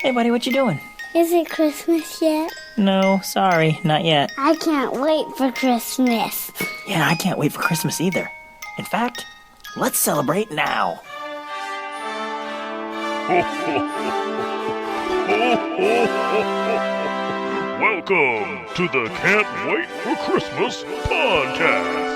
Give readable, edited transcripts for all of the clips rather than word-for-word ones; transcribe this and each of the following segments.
Hey, buddy, what you doing? Is it Christmas yet? No, sorry, not yet. I can't wait for Christmas. Yeah, I can't wait for Christmas either. In fact, let's celebrate now. Welcome to the Can't Wait for Christmas podcast.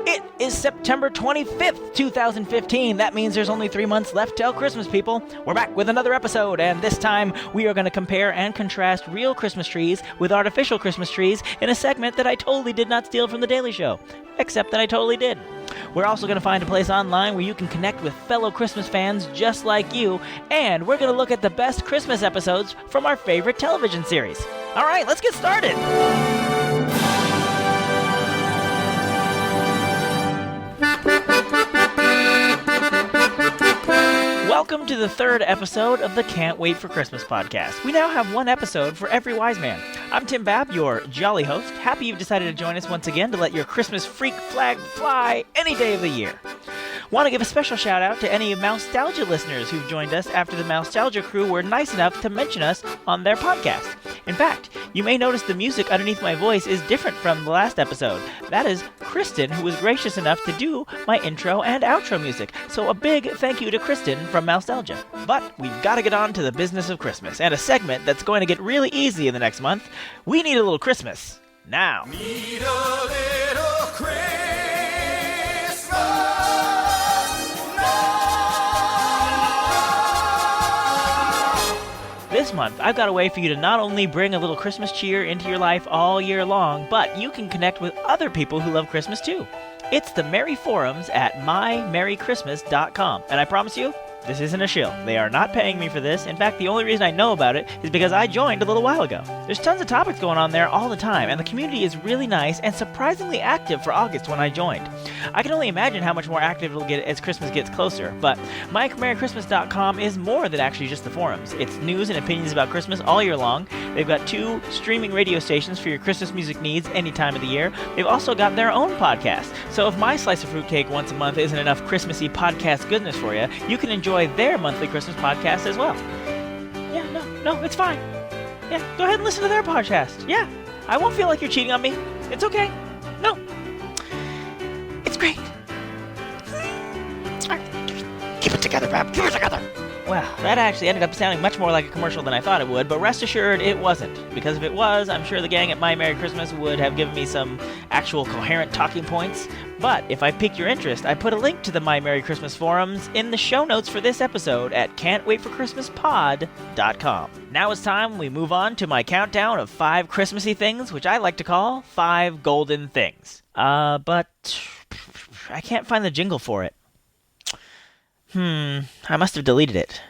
It is September 25th, 2015. That means there's only 3 months left till Christmas, people. We're back with another episode, and this time we are going to compare and contrast real Christmas trees with artificial Christmas trees in a segment that I totally did not steal from The Daily Show. Except that I totally did. We're also going to find a place online where you can connect with fellow Christmas fans just like you, and we're going to look at the best Christmas episodes from our favorite television series. All right, let's get started. Welcome to the third episode of the Can't Wait for Christmas podcast. We now have one episode for every wise man. I'm Tim Babb, your jolly host. Happy you've decided to join us once again to let your Christmas freak flag fly any day of the year. Want to give a special shout out to any Mousetalgia listeners who've joined us after the Mousetalgia crew were nice enough to mention us on their podcast. In fact, you may notice the music underneath my voice is different from the last episode. That is Kristen, who was gracious enough to do my intro and outro music. So a big thank you to Kristen from Mousetalgia. But we've got to get on to the business of Christmas, and a segment that's going to get really easy in the next month. We need a little Christmas now. Need a little Christmas now. This month, I've got a way for you to not only bring a little Christmas cheer into your life all year long, but you can connect with other people who love Christmas too. It's the Merry Forums at mymerrychristmas.com, and I promise you, this isn't a shill. They are not paying me for this. In fact, the only reason I know about it is because I joined a little while ago. There's tons of topics going on there all the time, and the community is really nice and surprisingly active for August when I joined. I can only imagine how much more active it'll get as Christmas gets closer, but mymerrychristmas.com is more than actually just the forums. It's news and opinions about Christmas all year long. They've got 2 streaming radio stations for your Christmas music needs any time of the year. They've also got their own podcast. So if my slice of fruitcake once a month isn't enough Christmassy podcast goodness for you, you can enjoy their monthly Christmas podcast as well. Yeah, no, it's fine. Yeah, go ahead and listen to their podcast. Yeah, I won't feel like you're cheating on me. It's okay. No. It's great. It's fine. Keep it together, Bob. Keep it together. Well, that actually ended up sounding much more like a commercial than I thought it would, but rest assured it wasn't. Because if it was, I'm sure the gang at My Merry Christmas would have given me some actual coherent talking points. But if I piqued your interest, I put a link to the My Merry Christmas forums in the show notes for this episode at can'twaitforchristmaspod.com. Now it's time we move on to my countdown of 5 Christmassy things, which I like to call 5 golden things. But I can't find the jingle for it. I must have deleted it.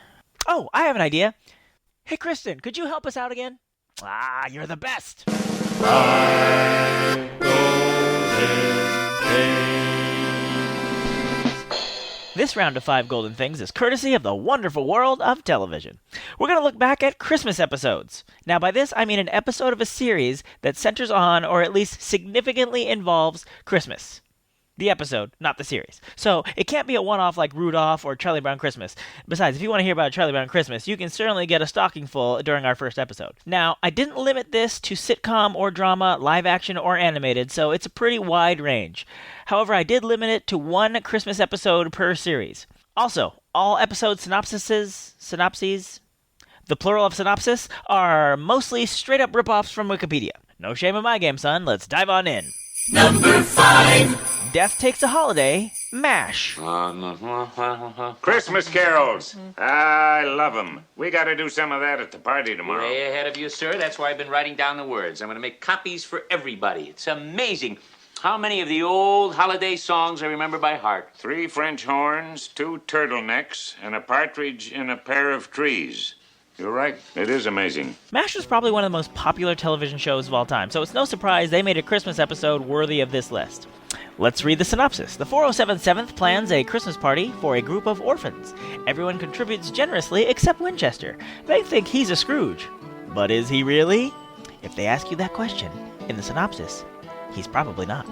Oh, I have an idea. Hey, Kristen, could you help us out again? Ah, you're the best. 5 golden things. This round of 5 golden things is courtesy of the wonderful world of television. We're going to look back at Christmas episodes. Now, by this, I mean an episode of a series that centers on, or at least significantly involves, Christmas. The episode, not the series. So, it can't be a one-off like Rudolph or Charlie Brown Christmas. Besides, if you want to hear about Charlie Brown Christmas, you can certainly get a stocking full during our first episode. Now, I didn't limit this to sitcom or drama, live action or animated, so it's a pretty wide range. However, I did limit it to 1 Christmas episode per series. Also, all episode synopses, the plural of synopsis, are mostly straight-up rip-offs from Wikipedia. No shame in my game, son. Let's dive on in. Number 5. Death Takes a Holiday, MASH. Christmas carols. I love them. We got to do some of that at the party tomorrow. Way ahead of you, sir. That's why I've been writing down the words. I'm going to make copies for everybody. It's amazing how many of the old holiday songs I remember by heart. 3 French horns, 2 turtlenecks, and a partridge in a pair of trees. You're right. It is amazing. MASH was probably one of the most popular television shows of all time, so it's no surprise they made a Christmas episode worthy of this list. Let's read the synopsis. The 407th plans a Christmas party for a group of orphans. Everyone contributes generously except Winchester. They think he's a Scrooge. But is he really? If they ask you that question in the synopsis, he's probably not.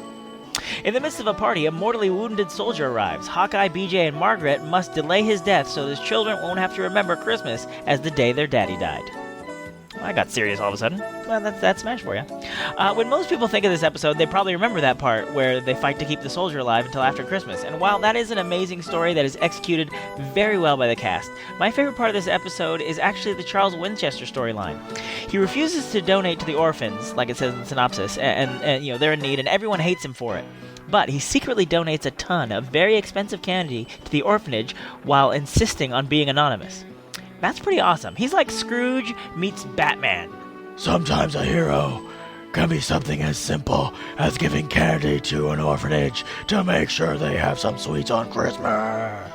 In the midst of a party, a mortally wounded soldier arrives. Hawkeye, BJ, and Margaret must delay his death so his children won't have to remember Christmas as the day their daddy died. I got serious all of a sudden. Well, that's Smash for you. When most people think of this episode, they probably remember that part where they fight to keep the soldier alive until after Christmas. And while that is an amazing story that is executed very well by the cast, my favorite part of this episode is actually the Charles Winchester storyline. He refuses to donate to the orphans, like it says in the synopsis, and they're in need, and everyone hates him for it. But he secretly donates a ton of very expensive candy to the orphanage while insisting on being anonymous. That's pretty awesome. He's like Scrooge meets Batman. Sometimes a hero can be something as simple as giving candy to an orphanage to make sure they have some sweets on Christmas.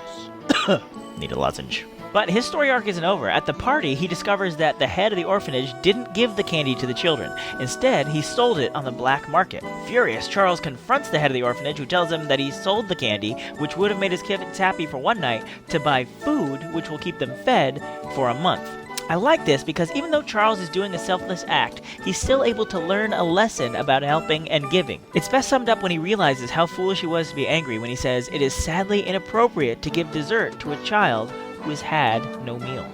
Need a lozenge. But his story arc isn't over. At the party, he discovers that the head of the orphanage didn't give the candy to the children. Instead, he sold it on the black market. Furious, Charles confronts the head of the orphanage, who tells him that he sold the candy, which would have made his kids happy for one night, to buy food, which will keep them fed for a month. I like this because even though Charles is doing a selfless act, he's still able to learn a lesson about helping and giving. It's best summed up when he realizes how foolish he was to be angry when he says, "It is sadly inappropriate to give dessert to a child who has had no meal."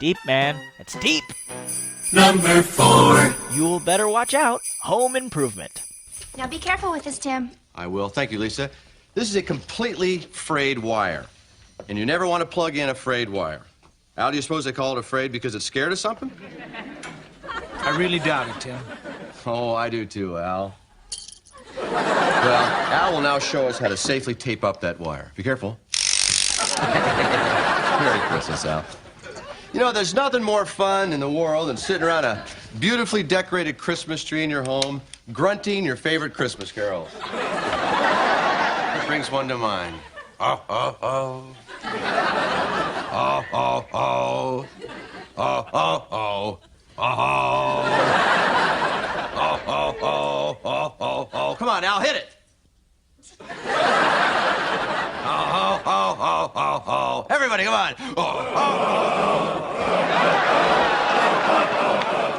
Deep, man. It's deep. Number 4. You'll better watch out. Home Improvement. Now be careful with this, Tim. I will. Thank you, Lisa. This is a completely frayed wire. And you never want to plug in a frayed wire. Al, do you suppose they call it a frayed because it's scared of something? I really doubt it, Tim. Oh, I do too, Al. Well, Al will now show us how to safely tape up that wire. Be careful. Merry Christmas, Al. You know, there's nothing more fun in the world than sitting around a beautifully decorated Christmas tree in your home, grunting your favorite Christmas carols. It brings one to mind. Oh, oh, oh. Oh, oh, oh. Oh, oh, oh. Oh, oh. Oh, oh, oh. Oh, oh, oh. Come on, Al, hit it. Oh, oh, oh, oh, oh. Everybody, come on. Oh, oh, oh.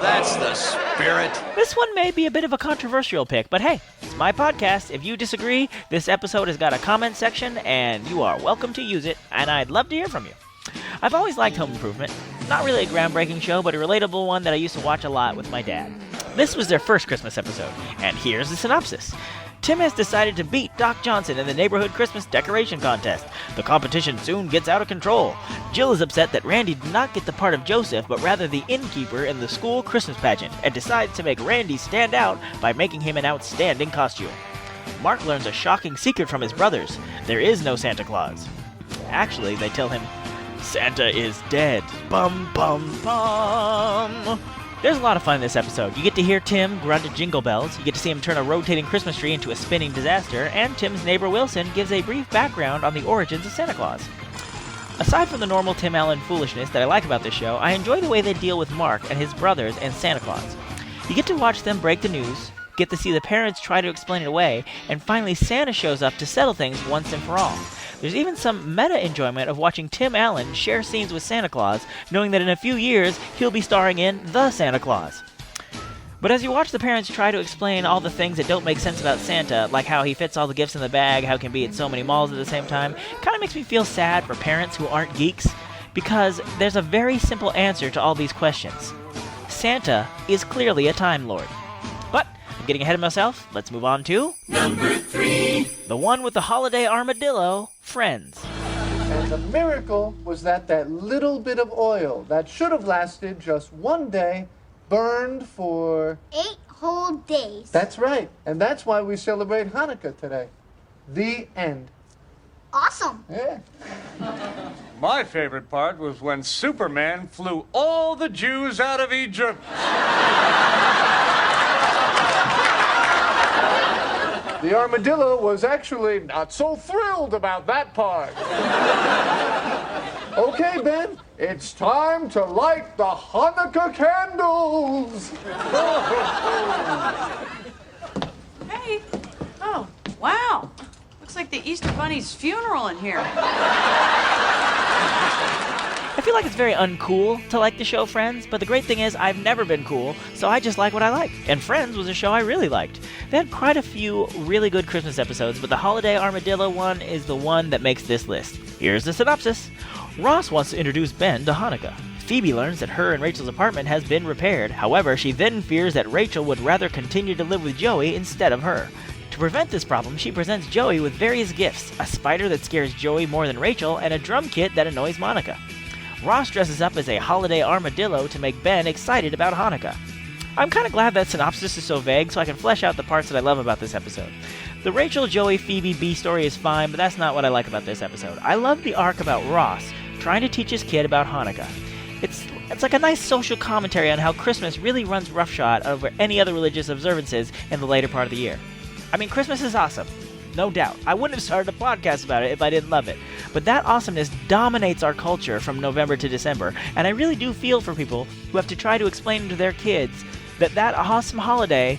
That's the spirit. This one may be a bit of a controversial pick, but hey, it's my podcast. If you disagree, this episode has got a comment section, and you are welcome to use it, and I'd love to hear from you. I've always liked Home Improvement. Not really a groundbreaking show, but a relatable one that I used to watch a lot with my dad. This was their first Christmas episode, and here's the synopsis. Tim has decided to beat Doc Johnson in the neighborhood Christmas decoration contest. The competition soon gets out of control. Jill is upset that Randy did not get the part of Joseph, but rather the innkeeper in the school Christmas pageant, and decides to make Randy stand out by making him an outstanding costume. Mark learns a shocking secret from his brothers. There is no Santa Claus. Actually, they tell him, Santa is dead. Bum, bum, bum. There's a lot of fun in this episode. You get to hear Tim grunt at Jingle Bells, you get to see him turn a rotating Christmas tree into a spinning disaster, and Tim's neighbor Wilson gives a brief background on the origins of Santa Claus. Aside from the normal Tim Allen foolishness that I like about this show, I enjoy the way they deal with Mark and his brothers and Santa Claus. You get to watch them break the news, get to see the parents try to explain it away, and finally Santa shows up to settle things once and for all. There's even some meta enjoyment of watching Tim Allen share scenes with Santa Claus, knowing that in a few years he'll be starring in The Santa Claus. But as you watch the parents try to explain all the things that don't make sense about Santa, like how he fits all the gifts in the bag, how he can be at so many malls at the same time, it kind of makes me feel sad for parents who aren't geeks, because there's a very simple answer to all these questions. Santa is clearly a Time Lord. But I'm getting ahead of myself. Let's move on to Number 3. the one with the holiday armadillo, Friends. And the miracle was that little bit of oil that should have lasted just one day burned for 8 whole days. That's right. And that's why we celebrate Hanukkah today. The end. Awesome. Yeah. My favorite part was when Superman flew all the Jews out of Egypt. The armadillo was actually not so thrilled about that part. Okay, Ben, it's time to light the Hanukkah candles. Hey. Oh, wow. Looks like the Easter Bunny's funeral in here. I feel like it's very uncool to like the show Friends, but the great thing is I've never been cool, so I just like what I like. And Friends was a show I really liked. They had quite a few really good Christmas episodes, but the Holiday Armadillo one is the one that makes this list. Here's the synopsis. Ross wants to introduce Ben to Hanukkah. Phoebe learns that her and Rachel's apartment has been repaired. However, she then fears that Rachel would rather continue to live with Joey instead of her. To prevent this problem, she presents Joey with various gifts, a spider that scares Joey more than Rachel, and a drum kit that annoys Monica. Ross dresses up as a holiday armadillo to make Ben excited about Hanukkah. I'm kind of glad that synopsis is so vague so I can flesh out the parts that I love about this episode. The Rachel, Joey, Phoebe, B story is fine, but that's not what I like about this episode. I love the arc about Ross trying to teach his kid about Hanukkah. It's like a nice social commentary on how Christmas really runs roughshod over any other religious observances in the later part of the year. I mean, Christmas is awesome, no doubt. I wouldn't have started a podcast about it if I didn't love it. But that awesomeness dominates our culture from November to December, and I really do feel for people who have to try to explain to their kids that awesome holiday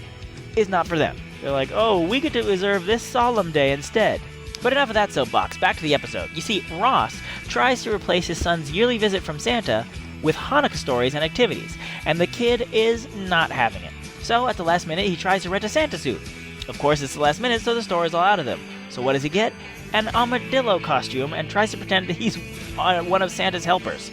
is not for them. They're like, oh, we get to observe this solemn day instead. But enough of that soapbox, back to the episode. You see, Ross tries to replace his son's yearly visit from Santa with Hanukkah stories and activities, and the kid is not having it. So at the last minute, he tries to rent a Santa suit. Of course, it's the last minute, so the store is all out of them. So what does he get? An armadillo costume, and tries to pretend that he's one of Santa's helpers.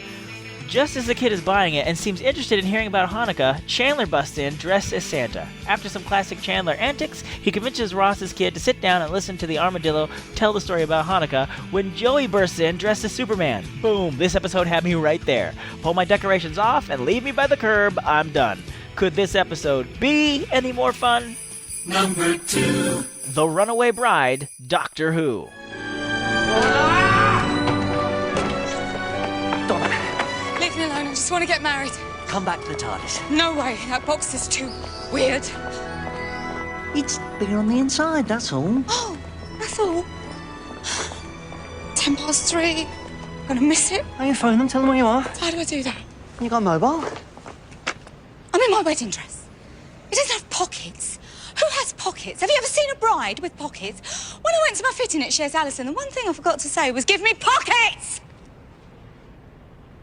Just as the kid is buying it and seems interested in hearing about Hanukkah, Chandler busts in dressed as Santa. After some classic Chandler antics, he convinces Ross's kid to sit down and listen to the armadillo tell the story about Hanukkah when Joey bursts in dressed as Superman. Boom, this episode had me right there. Pull my decorations off and leave me by the curb, I'm done. Could this episode be any more fun? Number 2. The Runaway Bride, Doctor Who. Donna. Leave me alone, I just want to get married. Come back to the TARDIS. No way, that box is too weird. It's bigger on the inside, that's all. Oh, that's all. 3:10. Gonna miss it. How you phone them, tell them where you are. How do I do that? You got a mobile? I'm in my wedding dress. It doesn't have pockets. Who has pockets? Have you ever seen a bride with pockets? When I went to my fitting at Shares Allison, the one thing I forgot to say was give me pockets!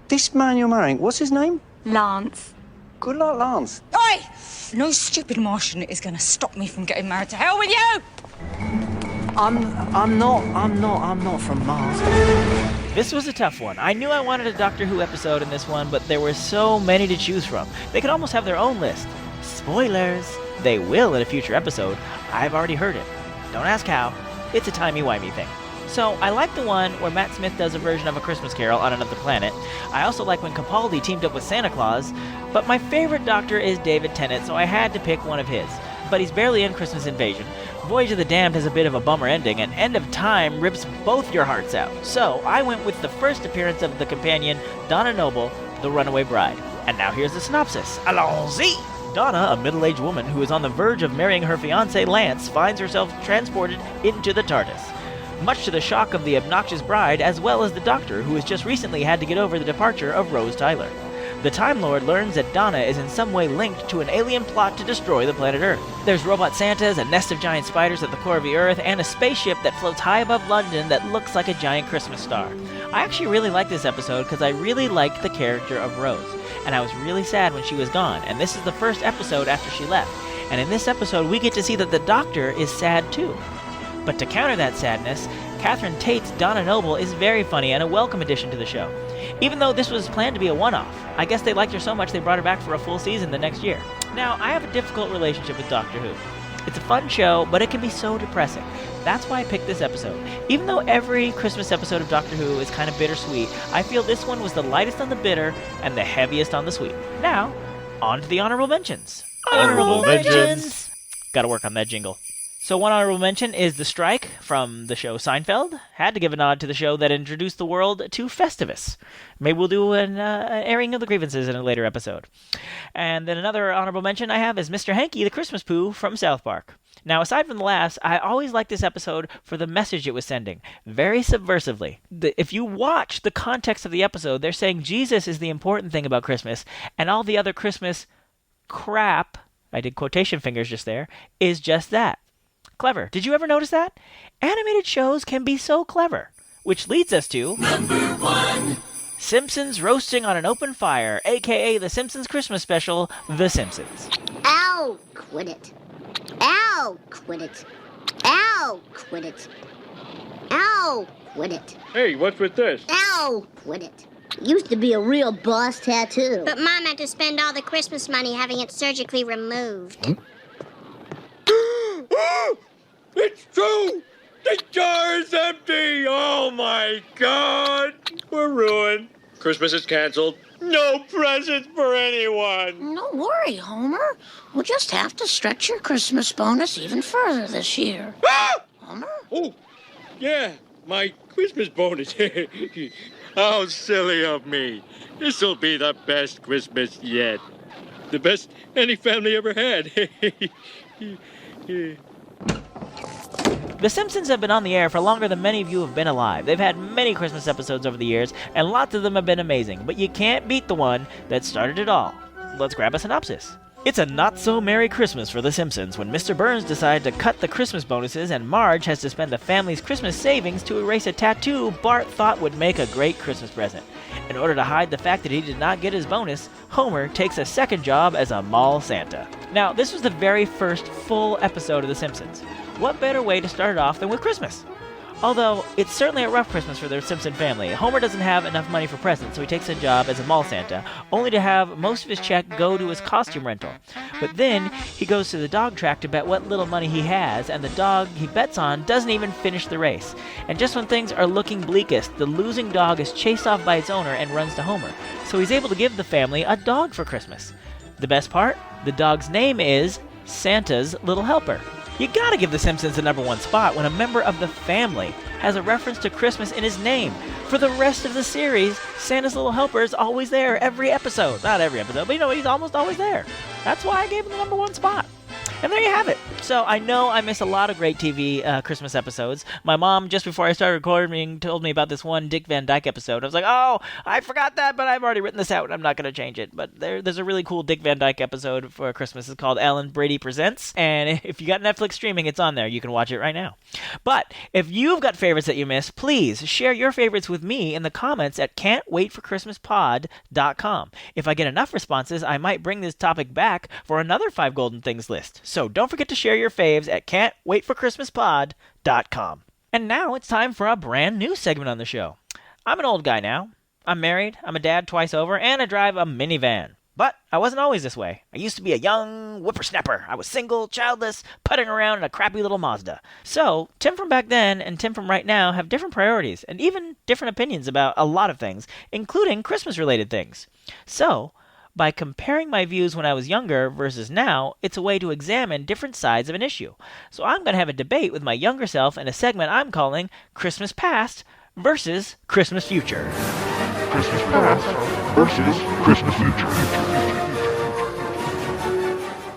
This man you're marrying, what's his name? Lance. Good luck, Lance. Oi! No stupid Martian is gonna stop me from getting married. To hell with you! I'm not from Mars. This was a tough one. I knew I wanted a Doctor Who episode in this one, but there were so many to choose from. They could almost have their own list. Spoilers! They will in a future episode. I've already heard it. Don't ask how. It's a timey-wimey thing. So, I like the one where Matt Smith does a version of A Christmas Carol on another planet. I also like when Capaldi teamed up with Santa Claus. But my favorite Doctor is David Tennant, so I had to pick one of his. But he's barely in Christmas Invasion. Voyage of the Damned has a bit of a bummer ending, and End of Time rips both your hearts out. So, I went with the first appearance of the companion, Donna Noble, the Runaway Bride. And now here's the synopsis. Allons-y! Donna, a middle-aged woman who is on the verge of marrying her fiancé Lance, finds herself transported into the TARDIS. Much to the shock of the obnoxious bride, as well as the Doctor, who has just recently had to get over the departure of Rose Tyler. The Time Lord learns that Donna is in some way linked to an alien plot to destroy the planet Earth. There's robot Santas, a nest of giant spiders at the core of the Earth, and a spaceship that floats high above London that looks like a giant Christmas star. I actually really like this episode because I really liked the character of Rose. And I was really sad when she was gone, and this is the first episode after she left. And in this episode, we get to see that the Doctor is sad too. But to counter that sadness, Catherine Tate's Donna Noble is very funny and a welcome addition to the show. Even though this was planned to be a one-off, I guess they liked her so much they brought her back for a full season the next year. Now, I have a difficult relationship with Doctor Who. It's a fun show, but it can be so depressing. That's why I picked this episode. Even though every Christmas episode of Doctor Who is kind of bittersweet, I feel this one was the lightest on the bitter and the heaviest on the sweet. Now, on to the honorable mentions. Honorable mentions! Gotta work on that jingle. So one honorable mention is The Strike from the show Seinfeld. Had to give a nod to the show that introduced the world to Festivus. Maybe we'll do an airing of the grievances in a later episode. And then another honorable mention I have is Mr. Hanky the Christmas Pooh from South Park. Now, aside from the laughs, I always liked this episode for the message it was sending, very subversively. If you watch the context of the episode, they're saying Jesus is the important thing about Christmas, and all the other Christmas crap, I did quotation fingers just there, is just that. Clever. Did you ever notice that? Animated shows can be so clever. Which leads us to... Number 1. Simpsons roasting on an open fire, aka the Simpsons Christmas special, The Simpsons. Ow, quit it. Ow, quit it. Ow, quit it. Ow, quit it. Hey, what's with this? Ow, quit it. Used to be a real boss tattoo. But Mom had to spend all the Christmas money having it surgically removed. It's true! The jar is empty! Oh my God! We're ruined. Christmas is canceled. No presents for anyone! Don't worry, Homer. We'll just have to stretch your Christmas bonus even further this year. Ah! Homer? Oh, yeah, my Christmas bonus. How silly of me. This'll be the best Christmas yet. The best any family ever had. The Simpsons have been on the air for longer than many of you have been alive. They've had many Christmas episodes over the years, and lots of them have been amazing, but you can't beat the one that started it all. Let's grab a synopsis. It's a not-so-merry Christmas for The Simpsons when Mr. Burns decided to cut the Christmas bonuses and Marge has to spend the family's Christmas savings to erase a tattoo Bart thought would make a great Christmas present. In order to hide the fact that he did not get his bonus, Homer takes a second job as a mall Santa. Now, this was the very first full episode of The Simpsons. What better way to start it off than with Christmas? Although, it's certainly a rough Christmas for the Simpson family. Homer doesn't have enough money for presents, so he takes a job as a mall Santa, only to have most of his check go to his costume rental. But then, he goes to the dog track to bet what little money he has, and the dog he bets on doesn't even finish the race. And just when things are looking bleakest, the losing dog is chased off by its owner and runs to Homer. So he's able to give the family a dog for Christmas. The best part? The dog's name is Santa's Little Helper. You gotta give The Simpsons the #1 spot when a member of the family has a reference to Christmas in his name. For the rest of the series, Santa's Little Helper is always there every episode. Not every episode, but he's almost always there. That's why I gave him the #1 spot. And there you have it. So I know I miss a lot of great TV Christmas episodes. My mom, just before I started recording, told me about this one Dick Van Dyke episode. I was like, oh, I forgot that, but I've already written this out and I'm not going to change it. But there's a really cool Dick Van Dyke episode for Christmas. It's called Ellen Brady Presents. And if you got Netflix streaming, it's on there. You can watch it right now. But if you've got favorites that you missed, please share your favorites with me in the comments at can'twaitforchristmaspod.com. If I get enough responses, I might bring this topic back for another 5 Golden Things list. So don't forget to share your faves at can'twaitforchristmaspod.com. And now it's time for a brand new segment on the show. I'm an old guy now. I'm married, I'm a dad twice over, and I drive a minivan. But I wasn't always this way. I used to be a young whippersnapper. I was single, childless, putting around in a crappy little Mazda. So, Tim from back then and Tim from right now have different priorities and even different opinions about a lot of things, including Christmas-related things. So, by comparing my views when I was younger versus now, it's a way to examine different sides of an issue. So I'm going to have a debate with my younger self in a segment I'm calling Christmas Past versus Christmas Future. Christmas past versus Christmas future.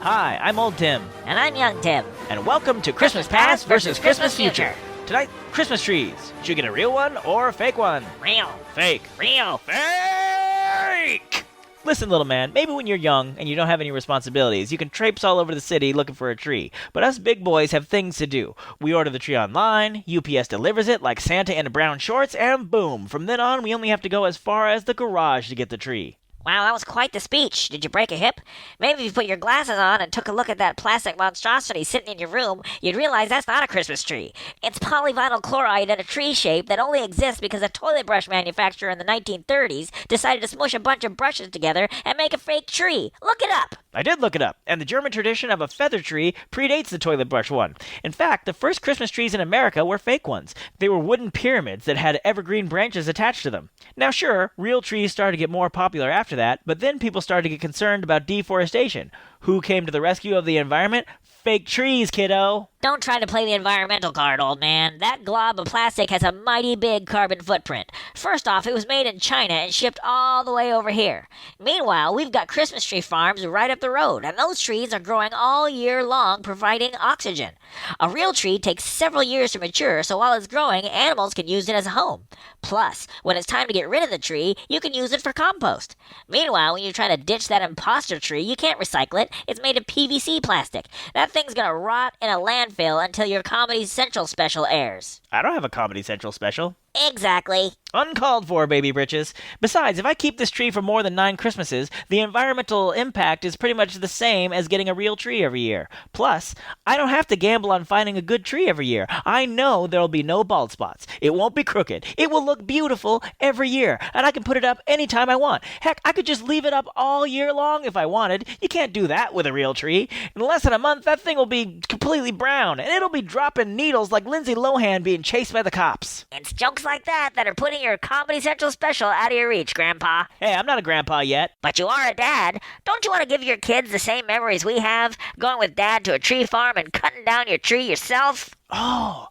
Hi, I'm Old Tim. And I'm Young Tim. And welcome to Christmas Past versus Christmas Future. Tonight, Christmas trees. Should you get a real one or a fake one? Real. Fake. Real. Fake! Listen, little man, maybe when you're young and you don't have any responsibilities, you can traipse all over the city looking for a tree. But us big boys have things to do. We order the tree online, UPS delivers it like Santa in brown shorts, and boom. From then on, we only have to go as far as the garage to get the tree. Wow, that was quite the speech. Did you break a hip? Maybe if you put your glasses on and took a look at that plastic monstrosity sitting in your room, you'd realize that's not a Christmas tree. It's polyvinyl chloride in a tree shape that only exists because a toilet brush manufacturer in the 1930s decided to smush a bunch of brushes together and make a fake tree. Look it up! I did look it up, and the German tradition of a feather tree predates the toilet brush one. In fact, the first Christmas trees in America were fake ones. They were wooden pyramids that had evergreen branches attached to them. Now sure, real trees started to get more popular after that, but then people started to get concerned about deforestation. Who came to the rescue of the environment? Fake trees, kiddo! Don't try to play the environmental card, old man. That glob of plastic has a mighty big carbon footprint. First off, it was made in China and shipped all the way over here. Meanwhile, we've got Christmas tree farms right up the road, and those trees are growing all year long, providing oxygen. A real tree takes several years to mature, so while it's growing, animals can use it as a home. Plus, when it's time to get rid of the tree, you can use it for compost. Meanwhile, when you're trying to ditch that imposter tree, you can't recycle it. It's made of PVC plastic. That thing's gonna rot in a landfill until your Comedy Central special airs. I don't have a Comedy Central special. Exactly. Uncalled for, baby britches. Besides, if I keep this tree for more than 9 Christmases, the environmental impact is pretty much the same as getting a real tree every year. Plus, I don't have to gamble on finding a good tree every year. I know there'll be no bald spots. It won't be crooked. It will look beautiful every year, and I can put it up anytime I want. Heck, I could just leave it up all year long if I wanted. You can't do that with a real tree. In less than a month, that thing will be completely brown, and it'll be dropping needles like Lindsay Lohan being chased by the cops. It's jokes like that are putting your Comedy Central special out of your reach, Grandpa. Hey, I'm not a grandpa yet. But you are a dad. Don't you want to give your kids the same memories we have, going with Dad to a tree farm and cutting down your tree yourself? Oh,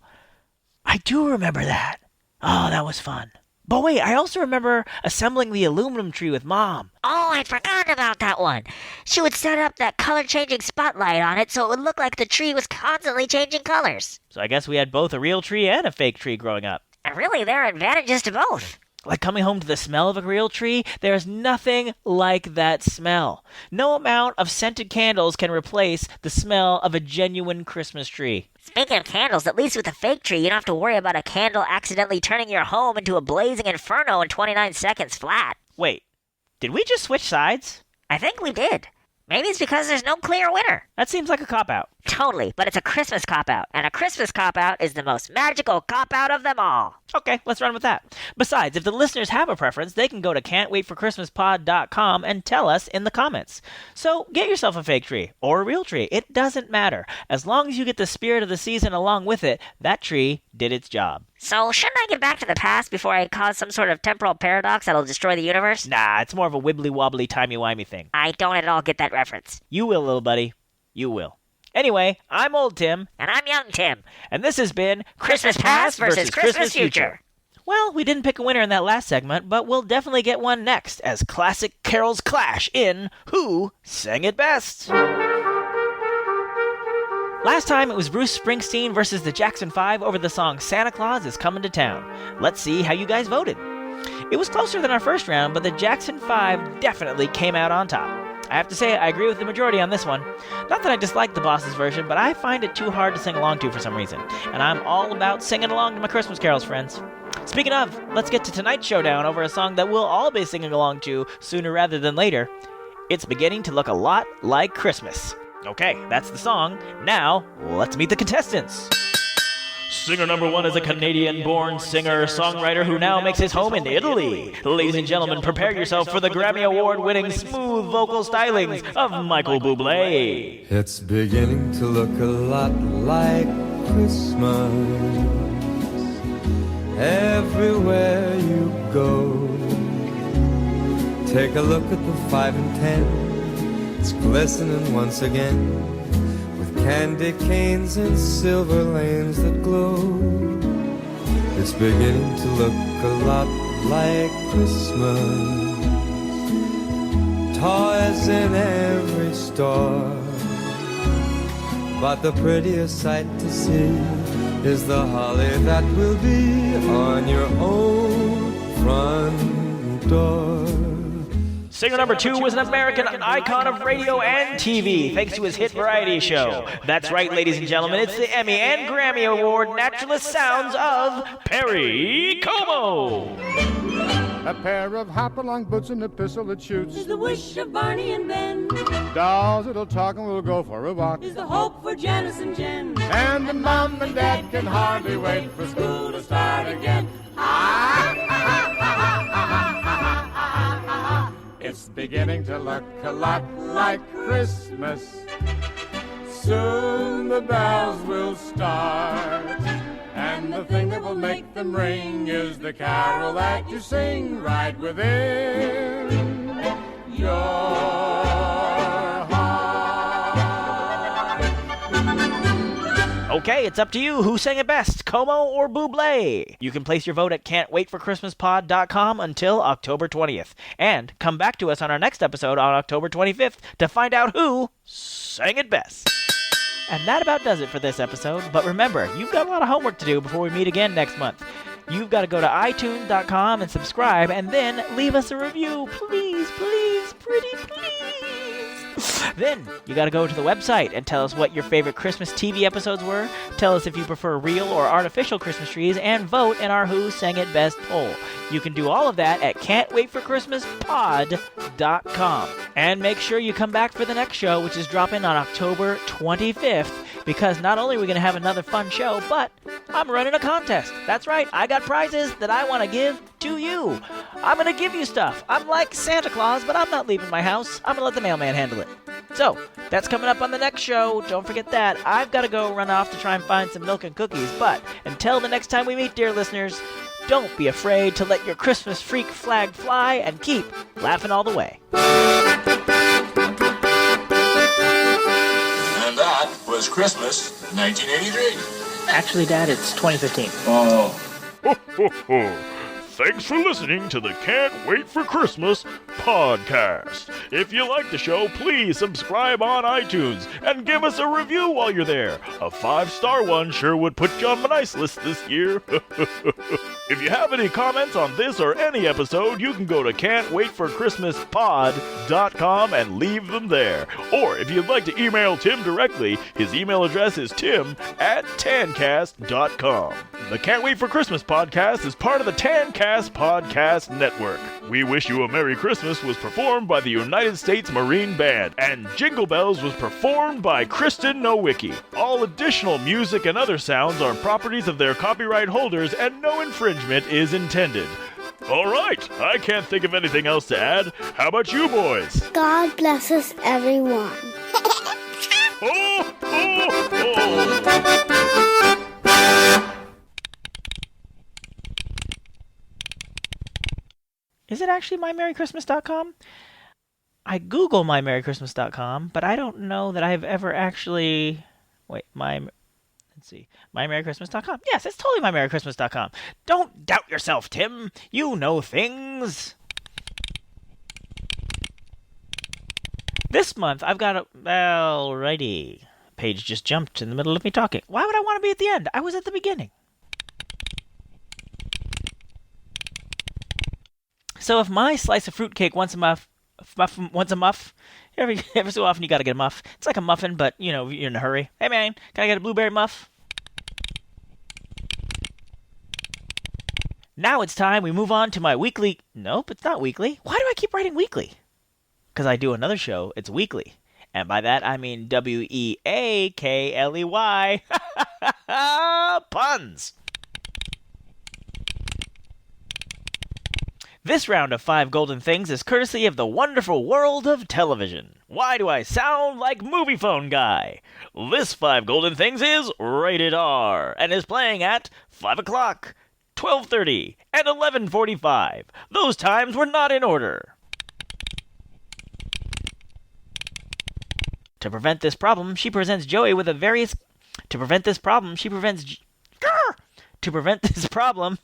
I do remember that. Oh, that was fun. But wait, I also remember assembling the aluminum tree with Mom. Oh, I'd forgotten about that one. She would set up that color-changing spotlight on it so it would look like the tree was constantly changing colors. So I guess we had both a real tree and a fake tree growing up. And really, there are advantages to both. Like coming home to the smell of a real tree, there's nothing like that smell. No amount of scented candles can replace the smell of a genuine Christmas tree. Speaking of candles, at least with a fake tree, you don't have to worry about a candle accidentally turning your home into a blazing inferno in 29 seconds flat. Wait, did we just switch sides? I think we did. Maybe it's because there's no clear winner. That seems like a cop-out. Totally, but it's a Christmas cop-out, and a Christmas cop-out is the most magical cop-out of them all. Okay, let's run with that. Besides, if the listeners have a preference, they can go to can'twaitforchristmaspod.com and tell us in the comments. So get yourself a fake tree, or a real tree. It doesn't matter. As long as you get the spirit of the season along with it, that tree did its job. So shouldn't I get back to the past before I cause some sort of temporal paradox that'll destroy the universe? Nah, it's more of a wibbly-wobbly, timey-wimey thing. I don't at all get that reference. You will, little buddy. You will. Anyway, I'm Old Tim. And I'm Young Tim. And this has been Christmas Past versus Christmas Future. Well, we didn't pick a winner in that last segment, but we'll definitely get one next as classic carols clash in Who Sang It Best? Last time it was Bruce Springsteen versus the Jackson 5 over the song Santa Claus is Coming to Town. Let's see how you guys voted. It was closer than our first round, but the Jackson 5 definitely came out on top. I have to say, I agree with the majority on this one. Not that I dislike the Boss's version, but I find it too hard to sing along to for some reason. And I'm all about singing along to my Christmas carols, friends. Speaking of, let's get to tonight's showdown over a song that we'll all be singing along to sooner rather than later. It's beginning to look a lot like Christmas. Okay, that's the song. Now, let's meet the contestants. Singer number 1 is a Canadian-born singer-songwriter who now makes his home in Italy. Ladies and gentlemen, prepare yourself for the Grammy Award-winning smooth vocal stylings of Michael Bublé. It's beginning to look a lot like Christmas everywhere you go. Take a look at the 5 and 10. It's glistening once again. Candy canes and silver lanes that glow. It's beginning to look a lot like Christmas. Toys in every store, but the prettiest sight to see is the holly that will be on your own front door. Singer number 2 was an American icon of radio and TV, thanks to his hit variety show. That's right, ladies and gentlemen, it's the Emmy and Grammy Award naturalist sounds of Perry Como. A pair of hop-along boots and a pistol that shoots Is the wish of Barney and Ben. Dolls that'll talk and we'll go for a walk. Is the hope for Janice and Jen. And the mom and dad can hardly wait for school to start again. It's beginning to look a lot like Christmas. Soon the bells will start, and the thing that will make them ring is the carol that you sing right within your heart. Okay, it's up to you. Who sang it best, Como or Bublé? You can place your vote at can'twaitforchristmaspod.com until October 20th. And come back to us on our next episode on October 25th to find out who sang it best. And that about does it for this episode. But remember, you've got a lot of homework to do before we meet again next month. You've got to go to iTunes.com and subscribe, and then leave us a review. Please, please, pretty please. Then you gotta go to the website and tell us what your favorite Christmas TV episodes were, tell us if you prefer real or artificial Christmas trees, and vote in our Who Sang It Best poll. You can do all of that at can'twaitforchristmaspod.com. And make sure you come back for the next show, which is dropping on October 25th, because not only are we going to have another fun show, but I'm running a contest. That's right, I got prizes that I want to give to you. I'm going to give you stuff. I'm like Santa Claus, but I'm not leaving my house. I'm going to let the mailman handle it. So, that's coming up on the next show. Don't forget that. I've got to go run off to try and find some milk and cookies. But until the next time we meet, dear listeners, don't be afraid to let your Christmas freak flag fly and keep laughing all the way. And that was Christmas 1983. Actually, Dad, it's 2015. Oh. Ho, ho, ho. Thanks for listening to the Can't Wait for Christmas podcast. If you like the show, please subscribe on iTunes and give us a review while you're there. A 5-star one sure would put you on my nice list this year. If you have any comments on this or any episode, you can go to can'twaitforchristmaspod.com and leave them there. Or if you'd like to email Tim directly, his email address is tim@tancast.com. The Can't Wait for Christmas podcast is part of the Tancast Podcast Network. We Wish You a Merry Christmas was performed by the United States Marine Band, and Jingle Bells was performed by Kristen Nowicki. All additional music and other sounds are properties of their copyright holders, and no infringement is intended. All right, I can't think of anything else to add. How about you boys? God bless us, everyone. Oh, oh, oh. Is it actually mymerrychristmas.com? I Google mymerrychristmas.com, but I don't know that I've ever actually... Wait, let's see. mymerrychristmas.com. Yes, it's totally mymerrychristmas.com. Don't doubt yourself, Tim. You know things. This month, I've got a... Alrighty. Page just jumped in the middle of me talking. Why would I want to be at the end? I was at the beginning. So if my slice of fruitcake once a muff, every so often you gotta get a muff. It's like a muffin, but you're in a hurry. Hey man, can I get a blueberry muff? Now it's time we move on to my weekly... Nope, it's not weekly. Why do I keep writing weekly? Because I do another show, it's weekly. And by that I mean WEAKLEY. Puns! This round of 5 golden things is courtesy of the wonderful world of television. Why do I sound like Movie Phone Guy? This 5 golden things is rated R and is playing at 5 o'clock, 12:30, and 11:45. Those times were not in order. To prevent this problem, she presents Joey with a various... To prevent this problem, she prevents... To prevent this problem...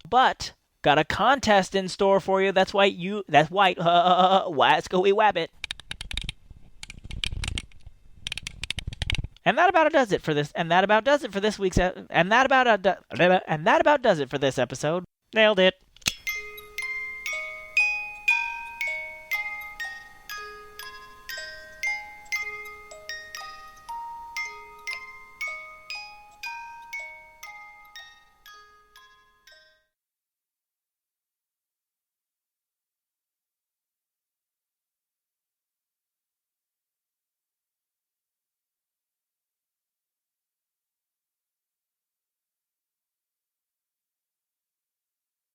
But got a contest in store for you. That's white. Wascoey Wabbit. And that about does it for this. And that about does it for this week's. And that about does it for this episode. Nailed it.